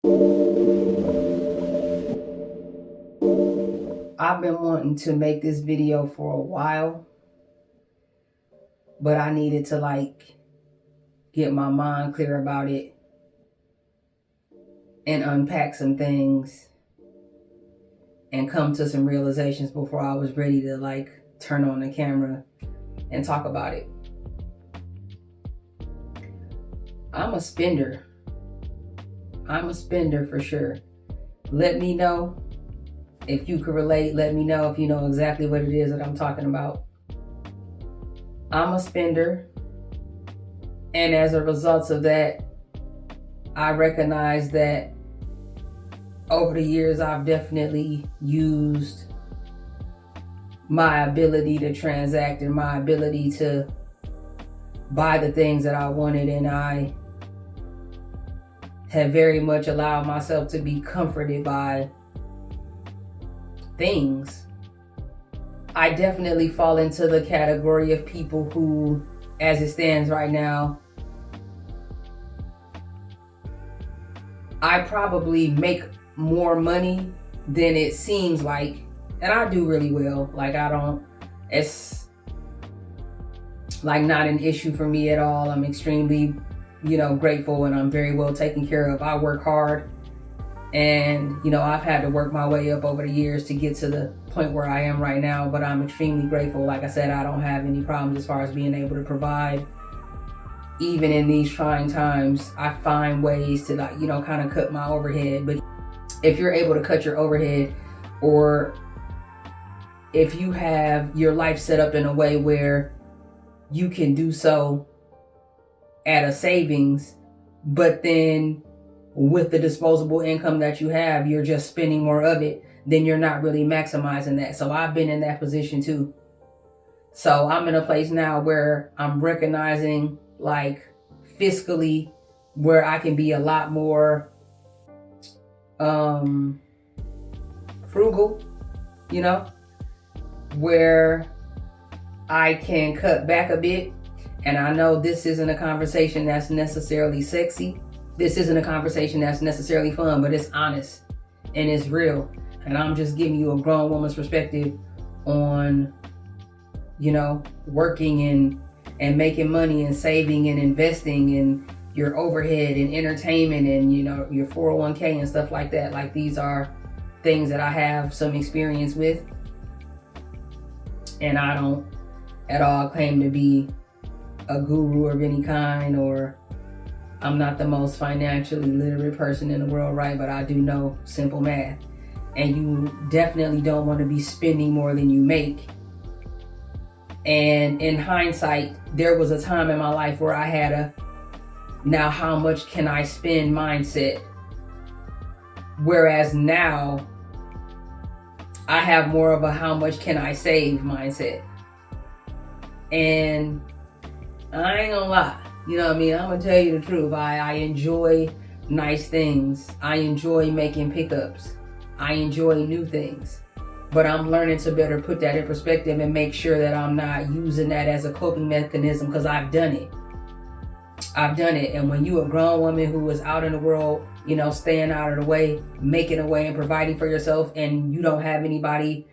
I've been wanting to make this video for a while, but I needed to get my mind clear about it and unpack some things and come to some realizations before I was ready to turn on the camera and talk about it. I'm a spender. I'm a spender for sure. Let me know if you could relate. Let me know if you know exactly what it is that I'm talking about. I'm a spender, and as a result of that, I recognize that over the years I've definitely used my ability to transact and my ability to buy the things that I wanted, and I have very much allowed myself to be comforted by things. I definitely fall into the category of people who, as it stands right now, I probably make more money than it seems like, and I do really well. It's not an issue for me at all. I'm extremely, grateful, and I'm very well taken care of. I work hard, and, I've had to work my way up over the years to get to the point where I am right now, but I'm extremely grateful. Like I said, I don't have any problems as far as being able to provide. Even in these trying times, I find ways to kind of cut my overhead. But if you're able to cut your overhead, or if you have your life set up in a way where you can do so at a savings, but then with the disposable income that you have, you're just spending more of it, then you're not really maximizing that. So I've been in that position too. So I'm in a place now where I'm recognizing, fiscally, where I can be a lot more frugal, where I can cut back a bit. And I know this isn't a conversation that's necessarily sexy. This isn't a conversation that's necessarily fun, but it's honest and it's real. And I'm just giving you a grown woman's perspective on, working and making money and saving and investing and your overhead and entertainment and, your 401k and stuff like that. These are things that I have some experience with. And I don't at all claim to be a guru of any kind, or I'm not the most financially literate person in the world, right? But I do know simple math. And you definitely don't want to be spending more than you make. And in hindsight, there was a time in my life where I had a now how much can I spend mindset. Whereas now I have more of a how much can I save mindset. And I ain't gonna lie, I'm gonna tell you the truth. I enjoy nice things. I enjoy making pickups. I enjoy new things. But I'm learning to better put that in perspective and make sure that I'm not using that as a coping mechanism, because I've done it. And when you're a grown woman who is out in the world, staying out of the way, making a way and providing for yourself, and you don't have anybody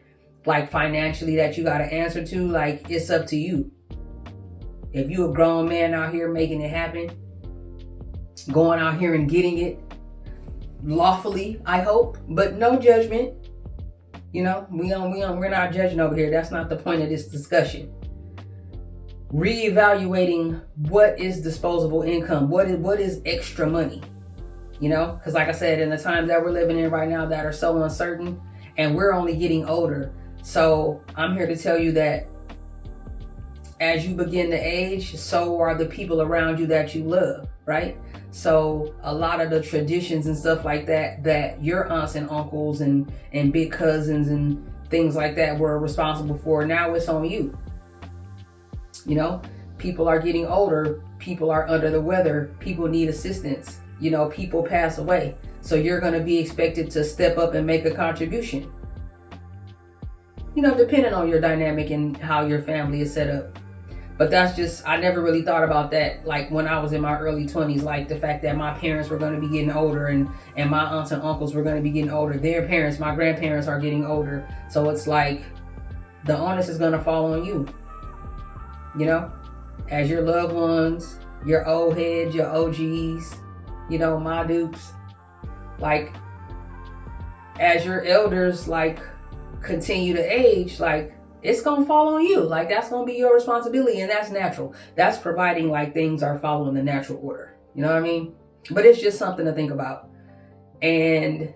financially that you got to answer to, it's up to you. If you a grown man out here making it happen, going out here and getting it lawfully, I hope, but no judgment. We're not judging over here. That's not the point of this discussion. Reevaluating what is disposable income, what is extra money, because like I said, in the times that we're living in right now that are so uncertain, and we're only getting older. So I'm here to tell you that as you begin to age, so are the people around you that you love, right? So a lot of the traditions and stuff like that your aunts and uncles and big cousins and things like that were responsible for, now it's on you. People are getting older, people are under the weather, people need assistance, people pass away. So you're going to be expected to step up and make a contribution, depending on your dynamic and how your family is set up. But that's just, I never really thought about that, like when I was in my early 20s, like the fact that my parents were going to be getting older, and my aunts and uncles were going to be getting older. Their parents, my grandparents, are getting older. So it's like the onus is going to fall on you, you know, as your loved ones, your old heads, your OGs, you know, my dukes, like as your elders, like continue to age, like it's gonna fall on you. Like that's gonna be your responsibility, and that's natural. That's providing like things are following the natural order. You know what I mean? But it's just something to think about. And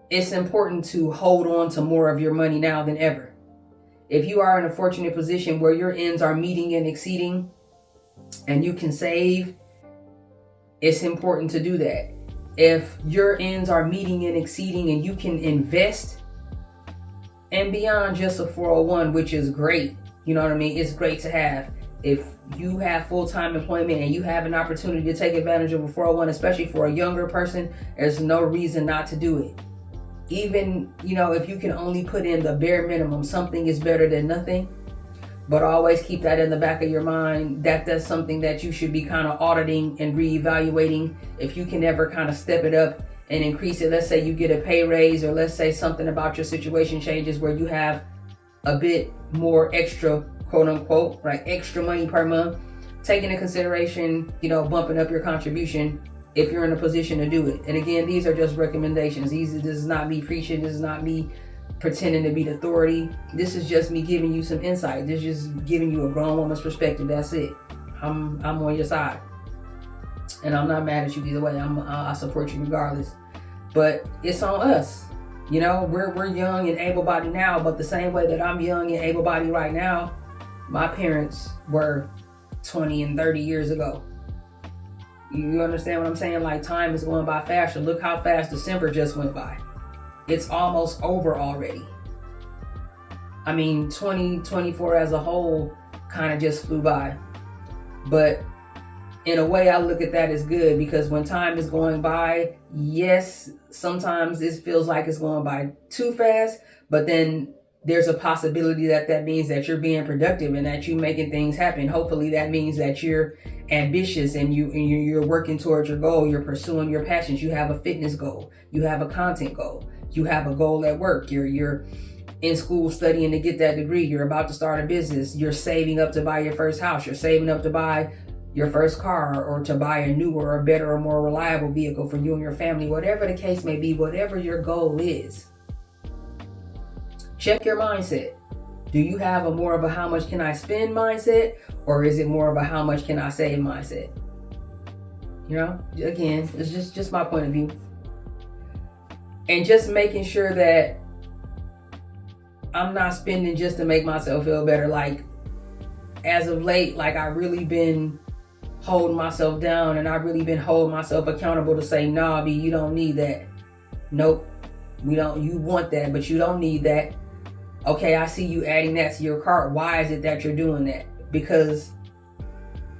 it's important to hold on to more of your money now than ever. If you are in a fortunate position where your ends are meeting and exceeding and you can save, it's important to do that. If your ends are meeting and exceeding and you can invest, and beyond just a 401, which is great, you know what I mean? It's great to have. If you have full-time employment and you have an opportunity to take advantage of a 401, especially for a younger person, there's no reason not to do it. Even, you know, if you can only put in the bare minimum, something is better than nothing. But always keep that in the back of your mind, that that's something that you should be kind of auditing and reevaluating. If you can ever kind of step it up and increase it, let's say you get a pay raise, or let's say something about your situation changes where you have a bit more extra, quote unquote, right, extra money per month, take into consideration, you know, bumping up your contribution if you're in a position to do it. And again, these are just recommendations. This is not me preaching. This is not me pretending to be the authority. This is just me giving you some insight. This is just giving you a grown woman's perspective. That's it. I'm on your side, and I'm not mad at you either way. I support you regardless. But it's on us. You know, we're young and able-bodied now, but the same way that I'm young and able-bodied right now, my parents were 20 and 30 years ago. You understand what I'm saying? Like, time is going by faster. Look how fast December just went by. It's almost over already. I mean, 2024 as a whole kind of just flew by. But in a way, I look at that as good, because when time is going by, yes, sometimes it feels like it's going by too fast, but then there's a possibility that that means that you're being productive and that you're making things happen. Hopefully that means that you're ambitious and you're working towards your goal. You're pursuing your passions. You have a fitness goal. You have a content goal. You have a goal at work. You're in school studying to get that degree. You're about to start a business. You're saving up to buy your first house. You're saving up to buy your first car, or to buy a newer or better or more reliable vehicle for you and your family. Whatever the case may be, whatever your goal is, check your mindset. Do you have a more of a how much can I spend mindset, or is it more of a how much can I save mindset? You know, again, it's just my point of view. And just making sure that I'm not spending just to make myself feel better. Like, as of late, like, I really been holding myself down, and I've really been holding myself accountable to say, nah, B, you don't need that. Nope, we don't. You want that, but you don't need that. Okay, I see you adding that to your cart. Why is it that you're doing that? Because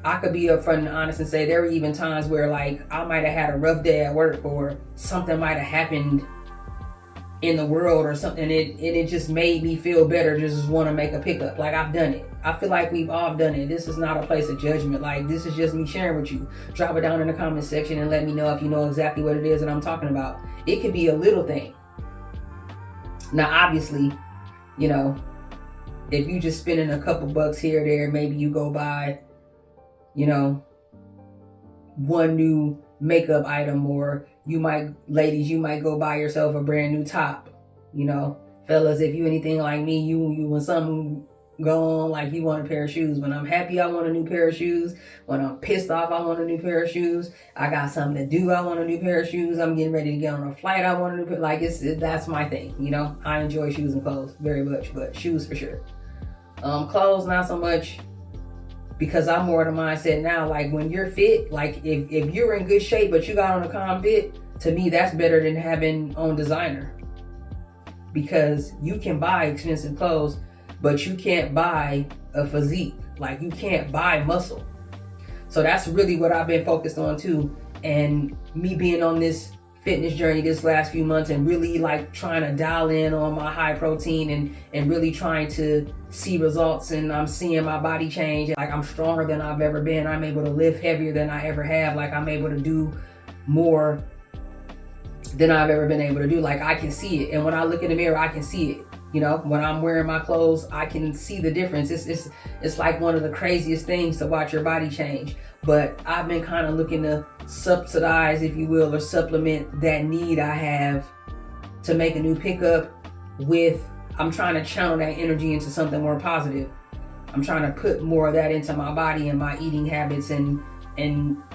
I could be upfront and honest and say there were even times where, like, I might have had a rough day at work, or something might have happened in the world or something, and it just made me feel better to just want to make a pickup. Like, I've done it. I feel like we've all done it. This is not a place of judgment. Like, this is just me sharing with you. Drop it down in the comment section and let me know if you know exactly what it is that I'm talking about. It could be a little thing. Now, obviously, you know, if you just spending a couple bucks here or there, maybe you go buy, you know, one new makeup item, or ladies, you might go buy yourself a brand new top. You know, fellas, if you anything like me, you when something go on, like, you want a pair of shoes. When I'm happy, I want a new pair of shoes. When I'm pissed off, I want a new pair of shoes. I got something to do, I want a new pair of shoes. I'm getting ready to get on a flight, I want a new pair. Like, that's my thing. You know, I enjoy shoes and clothes very much, but shoes for sure. Clothes, not so much, because I'm more of the mindset now, like, when you're fit, like, if you're in good shape but you got on a calm fit, to me that's better than having on designer. Because you can buy expensive clothes, but you can't buy a physique. Like, you can't buy muscle. So that's really what I've been focused on too. And me being on this fitness journey this last few months and really like trying to dial in on my high protein and really trying to see results, and I'm seeing my body change. Like I'm stronger than I've ever been. I'm able to lift heavier than I ever have. Like I'm able to do more than I've ever been able to do. Like I can see it. And when I look in the mirror, I can see it. You know, when I'm wearing my clothes, I can see the difference. It's like one of the craziest things to watch your body change. But I've been kind of looking to subsidize, if you will, or supplement that need I have to make a new pickup with, I'm trying to channel that energy into something more positive. I'm trying to put more of that into my body and my eating habits and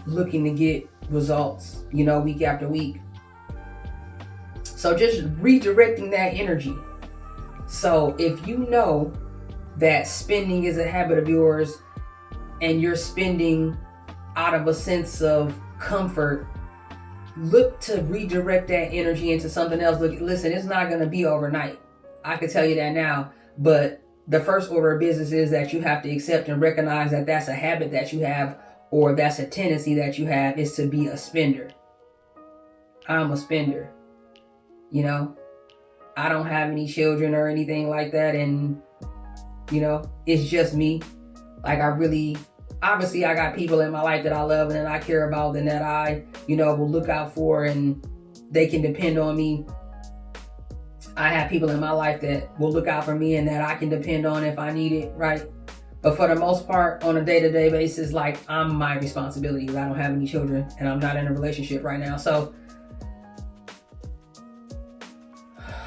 looking to get results, you know, week after week. So just redirecting that energy. So if you know that spending is a habit of yours and you're spending out of a sense of comfort, look to redirect that energy into something else. Look, listen, it's not going to be overnight. I can tell you that now. But the first order of business is that you have to accept and recognize that that's a habit that you have, or that's a tendency that you have, is to be a spender. I'm a spender. You know, I don't have any children or anything like that. And, you know, it's just me. Like obviously I got people in my life that I love and that I care about and that I, you know, will look out for and they can depend on me. I have people in my life that will look out for me and that I can depend on if I need it, right? But for the most part, on a day-to-day basis, like I'm my responsibility. I don't have any children and I'm not in a relationship right now. So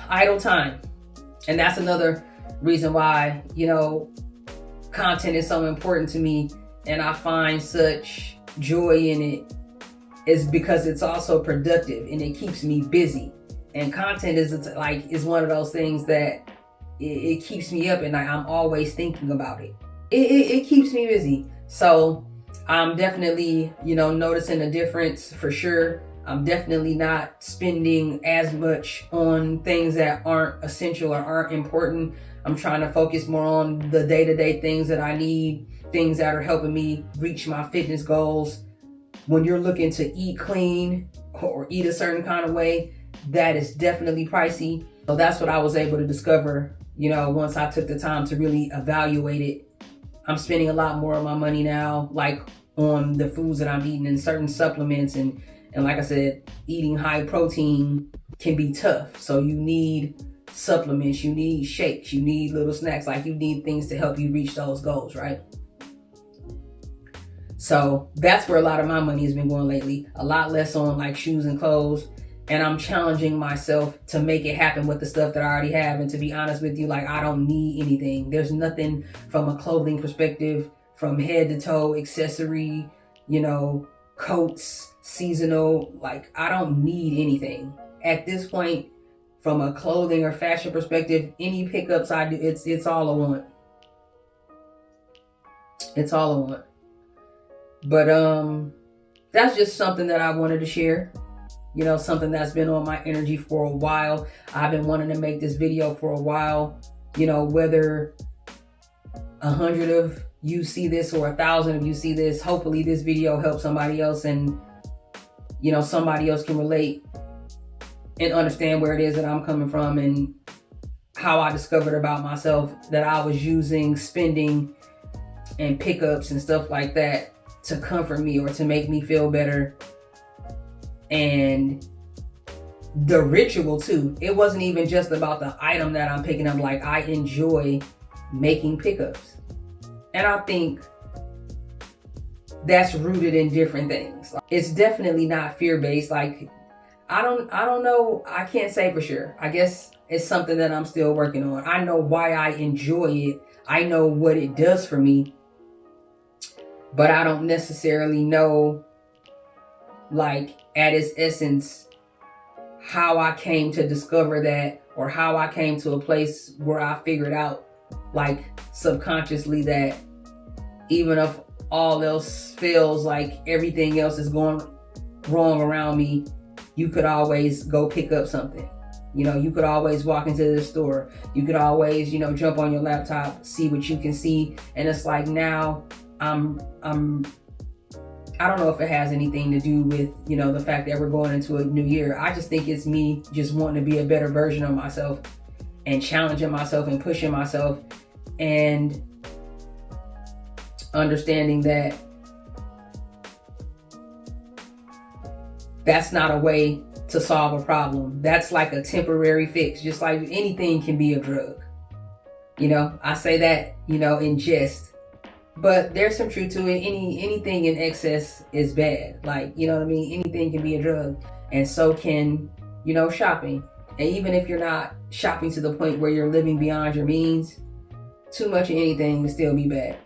idle time. And that's another reason why, you know, content is so important to me and I find such joy in it, is because it's also productive and it keeps me busy. And content is one of those things that it keeps me up and I'm always thinking about it. It keeps me busy. So I'm definitely, you know, noticing a difference for sure. I'm definitely not spending as much on things that aren't essential or aren't important. I'm trying to focus more on the day-to-day things that I need, things that are helping me reach my fitness goals. When you're looking to eat clean or eat a certain kind of way, that is definitely pricey. So that's what I was able to discover, you know, once I took the time to really evaluate it. I'm spending a lot more of my money now, like on the foods that I'm eating and certain supplements. And like I said, eating high protein can be tough. So you need supplements, you need shakes, you need little snacks, like you need things to help you reach those goals, right? So that's where a lot of my money has been going lately. A lot less on like shoes and clothes. And I'm challenging myself to make it happen with the stuff that I already have. And to be honest with you, like I don't need anything. There's nothing from a clothing perspective, from head to toe, accessory, you know, coats, seasonal, like I don't need anything. At this point, from a clothing or fashion perspective, any pickups I do, it's all I want. It's all I want. But that's just something that I wanted to share. You know, something that's been on my energy for a while. I've been wanting to make this video for a while. You know, whether 100 of you see this or 1,000 of you see this, hopefully this video helps somebody else and, you know, somebody else can relate and understand where it is that I'm coming from and how I discovered about myself that I was using spending and pickups and stuff like that to comfort me or to make me feel better. And the ritual too. It wasn't even just about the item that I'm picking up. Like I enjoy making pickups. And I think that's rooted in different things. It's definitely not fear-based. Like I don't know. I can't say for sure. I guess it's something that I'm still working on. I know why I enjoy it. I know what it does for me. But I don't necessarily know, like at its essence, how I came to discover that, or how I came to a place where I figured out, like subconsciously, that even if all else fails, like everything else is going wrong around me, you could always go pick up something. You know, you could always walk into the store. You could always, you know, jump on your laptop, see what you can see. And it's like now I'm I don't know if it has anything to do with, you know, the fact that we're going into a new year. I just think it's me just wanting to be a better version of myself and challenging myself and pushing myself and understanding that that's not a way to solve a problem. That's like a temporary fix. Just like anything can be a drug. You know, I say that, you know, in jest, but there's some truth to it. Anything in excess is bad. Like, you know what I mean? Anything can be a drug, and so can, you know, shopping. And even if you're not shopping to the point where you're living beyond your means, too much of anything will still be bad.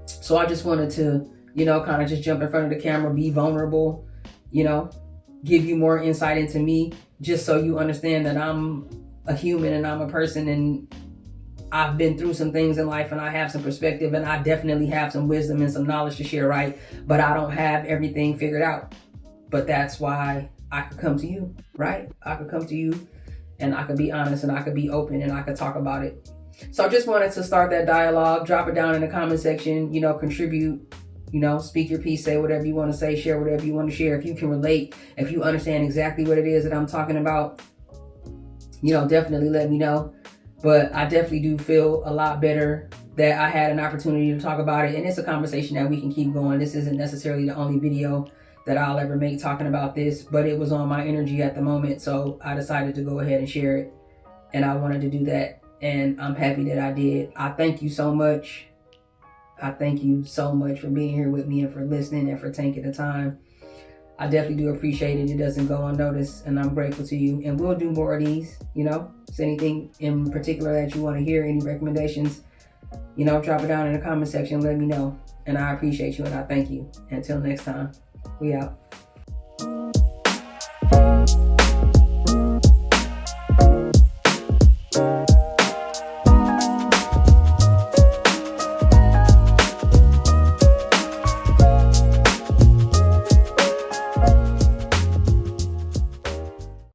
So I just wanted to, you know, kind of just jump in front of the camera, be vulnerable, you know, give you more insight into me, just so you understand that I'm a human and I'm a person, and I've been through some things in life, and I have some perspective, and I definitely have some wisdom and some knowledge to share, right? But I don't have everything figured out. But that's why I could come to you, right? I could come to you and I could be honest and I could be open and I could talk about it. So I just wanted to start that dialogue. Drop it down in the comment section, you know, contribute, you know, speak your piece, say whatever you want to say, share whatever you want to share. If you can relate, if you understand exactly what it is that I'm talking about, you know, definitely let me know. But I definitely do feel a lot better that I had an opportunity to talk about it. And it's a conversation that we can keep going. This isn't necessarily the only video that I'll ever make talking about this, but it was on my energy at the moment. So I decided to go ahead and share it. And I wanted to do that. And I'm happy that I did. I thank you so much. I thank you so much for being here with me and for listening and for taking the time. I definitely do appreciate it. It doesn't go unnoticed, and I'm grateful to you. And we'll do more of these, you know. If there's anything in particular that you want to hear, any recommendations, you know, drop it down in the comment section. Let me know. And I appreciate you and I thank you. Until next time, we out.